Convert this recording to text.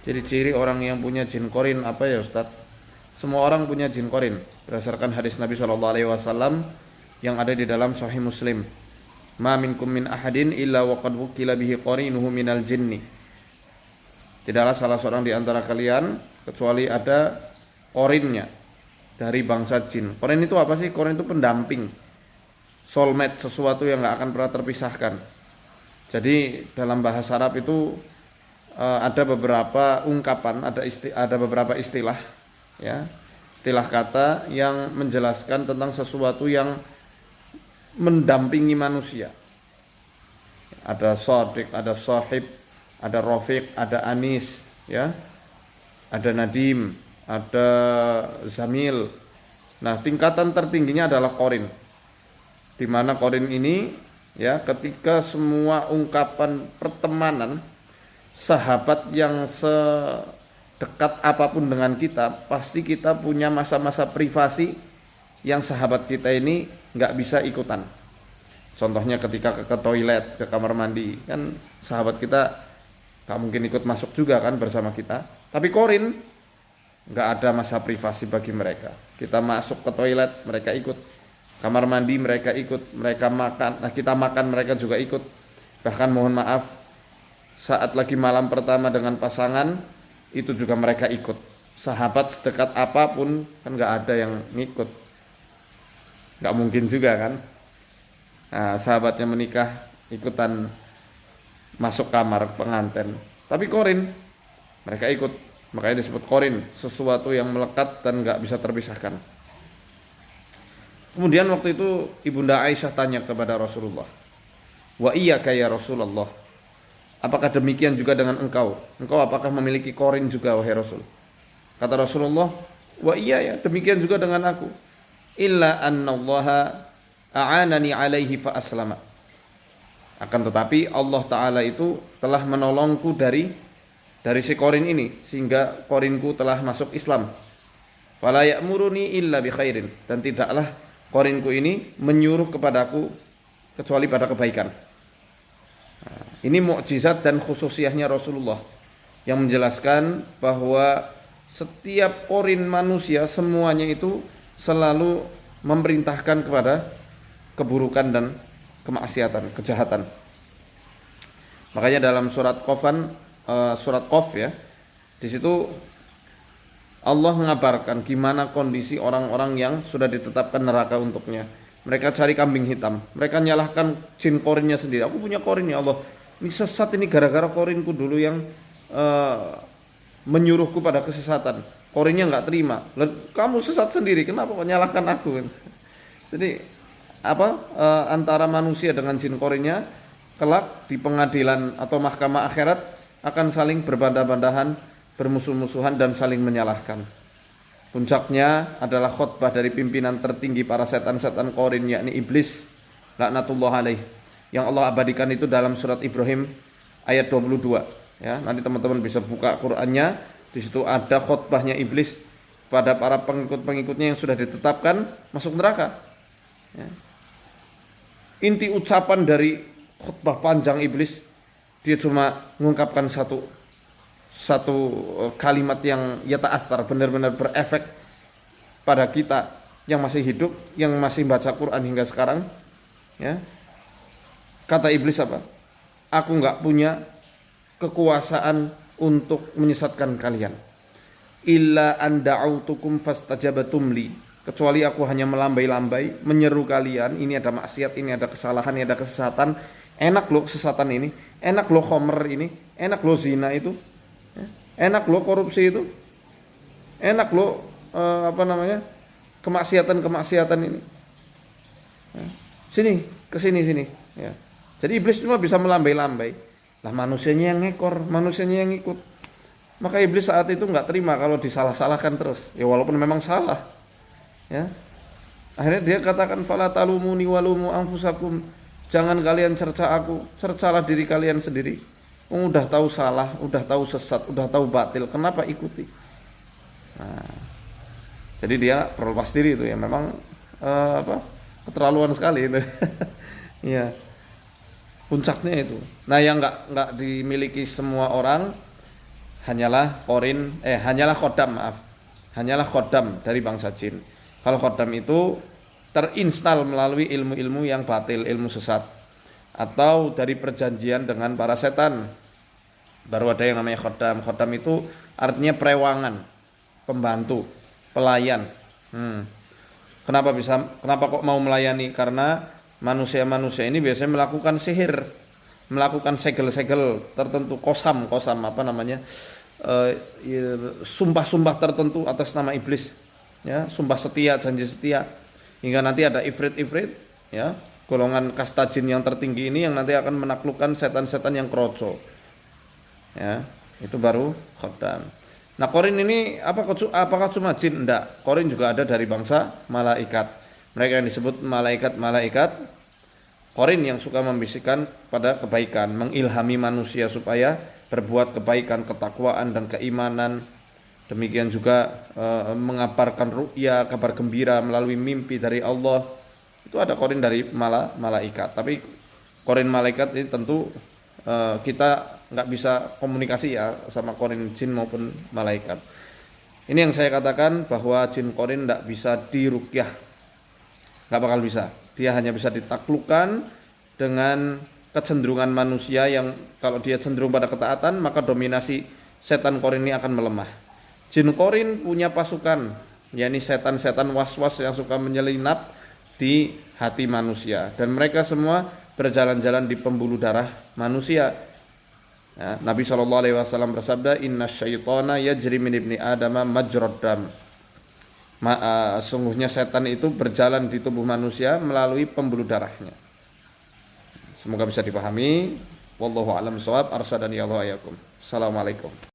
Ciri-ciri orang yang punya jin korin apa ya Ustaz? Semua orang punya jin korin berdasarkan hadis Nabi SAW yang ada di dalam Sahih Muslim. Ma minkum min ahadin illa waqad wukila bihi qarinuhu minal jinni. Tidaklah salah seorang di antara kalian kecuali ada korinnya dari bangsa jin. Korin itu apa sih? Korin itu pendamping, soulmate, sesuatu yang nggak akan pernah terpisahkan. Jadi dalam bahasa Arab itu ada beberapa ungkapan, ada beberapa istilah, ya, istilah kata yang menjelaskan tentang sesuatu yang mendampingi manusia. Ada sadiq, ada sahib, ada rafiq, ada anis, ya, ada nadim, ada zamil. Nah, tingkatan tertingginya adalah qarin. Di mana qarin ini, ya, ketika semua ungkapan pertemanan sahabat yang sedekat apapun dengan kita, pasti kita punya masa-masa privasi yang sahabat kita ini nggak bisa ikutan. Contohnya ketika ke toilet, ke kamar mandi, kan sahabat kita nggak mungkin ikut masuk juga kan bersama kita. Tapi korin nggak ada masa privasi bagi mereka. Kita masuk ke toilet, mereka ikut. Kamar mandi mereka ikut. Mereka makan, nah kita makan mereka juga ikut. Bahkan mohon maaf, saat lagi malam pertama dengan pasangan itu juga mereka ikut. Sahabat sedekat apapun kan nggak ada yang ngikut, nggak mungkin juga kan. Nah, sahabatnya menikah ikutan masuk kamar pengantin, tapi korin mereka ikut, makanya disebut korin, sesuatu yang melekat dan nggak bisa terpisahkan. Kemudian waktu itu Ibunda Aisyah tanya kepada Rasulullah, wa iyyaka ya Rasulullah, apakah demikian juga dengan engkau? Engkau apakah memiliki korin juga wahai Rasul? Kata Rasulullah, wa iya ya, demikian juga dengan aku. Illa annallaha a'anani alaihi fa aslama. Akan tetapi Allah Ta'ala itu telah menolongku dari si korin ini, sehingga korinku telah masuk Islam. Fala ya'muruni illa bi khairin, dan tidaklah korinku ini menyuruh kepadaku kecuali pada kebaikan. Ini mukjizat dan khususiahnya Rasulullah yang menjelaskan bahwa setiap korin manusia semuanya itu selalu memerintahkan kepada keburukan dan kemaksiatan, kejahatan. Makanya dalam surat Qaf ya, di situ Allah mengabarkan gimana kondisi orang-orang yang sudah ditetapkan neraka untuknya. Mereka cari kambing hitam, mereka nyalahkan jin korinnya sendiri. Aku punya korin ya Allah, ini sesat ini gara-gara korinku dulu yang menyuruhku pada kesesatan. Korinnya nggak terima. Kamu sesat sendiri, kenapa kok nyalahkan aku? Jadi antara manusia dengan jin korinnya kelak di pengadilan atau mahkamah akhirat akan saling berbandah-bandahan, bermusuh-musuhan dan saling menyalahkan. Puncaknya adalah khutbah dari pimpinan tertinggi para setan-setan korin, yakni iblis laknatullah alaih, yang Allah abadikan itu dalam surat Ibrahim ayat 22. Ya, nanti teman-teman bisa buka Qur'annya, di situ ada khutbahnya iblis pada para pengikut-pengikutnya yang sudah ditetapkan masuk neraka. Ya. Inti ucapan dari khutbah panjang iblis, dia cuma mengungkapkan satu kalimat yang yata'athar, benar-benar berefek pada kita yang masih hidup, yang masih baca Quran hingga sekarang. Ya. Kata iblis apa? Aku nggak punya kekuasaan untuk menyesatkan kalian. Illa an da'autukum fastajabatum li. Kecuali aku hanya melambai-lambai, menyeru kalian, ini ada maksiat, ini ada kesalahan, ini ada kesesatan. Enak loh kesesatan ini, enak loh khomer ini, enak loh zina itu, enak loh korupsi itu, enak loh kemaksiatan ini. Sini, kesini sini. Ya. Jadi iblis cuma bisa melambai-lambai. Lah manusianya yang ngekor, manusianya yang ikut. Maka iblis saat itu nggak terima kalau disalah-salahkan terus. Ya walaupun memang salah. Ya. Akhirnya dia katakan fala talumuni walumu anfusakum. Jangan kalian cerca aku, cercalah diri kalian sendiri. Udah tahu salah, udah tahu sesat, udah tahu batil, kenapa ikuti? Nah, jadi dia terlepas diri itu ya, memang keterlaluan sekali itu. Ya, puncaknya itu. Nah, yang nggak dimiliki semua orang hanyalah khodam, maaf. Hanyalah khodam dari bangsa jin. Kalau khodam itu terinstal melalui ilmu-ilmu yang batil, ilmu sesat, atau dari perjanjian dengan para setan, baru ada yang namanya khodam. Khodam itu artinya perewangan, pembantu, pelayan. Kenapa kok mau melayani? Karena manusia-manusia ini biasanya melakukan sihir, melakukan segel-segel tertentu, kosam apa namanya, sumpah-sumpah tertentu atas nama iblis, ya, sumpah setia, janji setia, hingga nanti ada ifrit, ya, golongan kasta jin yang tertinggi ini yang nanti akan menaklukkan setan-setan yang kroco, ya, itu baru khodam. Nah, korin ini apakah cuma jin? Enggak, korin juga ada dari bangsa malaikat. Mereka yang disebut malaikat korin yang suka membisikkan pada kebaikan, mengilhami manusia supaya berbuat kebaikan, ketakwaan dan keimanan. Demikian juga mengabarkan ru'ya, kabar gembira melalui mimpi dari Allah. Itu ada korin dari malaikat. Tapi korin malaikat ini tentu kita nggak bisa komunikasi ya sama korin jin maupun malaikat. Ini yang saya katakan bahwa jin korin nggak bisa diruqyah, nggak bakal bisa. Dia hanya bisa ditaklukkan dengan kecenderungan manusia yang kalau dia cenderung pada ketaatan, maka dominasi setan korin ini akan melemah. Jin korin punya pasukan, yakni setan-setan was-was yang suka menyelinap di hati manusia, dan mereka semua berjalan-jalan di pembuluh darah manusia. Ya, Nabi SAW bersabda, Inna syaitana yajri min ibni adama majrad dam. Sungguhnya setan itu berjalan di tubuh manusia melalui pembuluh darahnya. Semoga bisa dipahami. Wallahu a'lam bishawab. Arsyadani Allah ayakum. Assalamualaikum.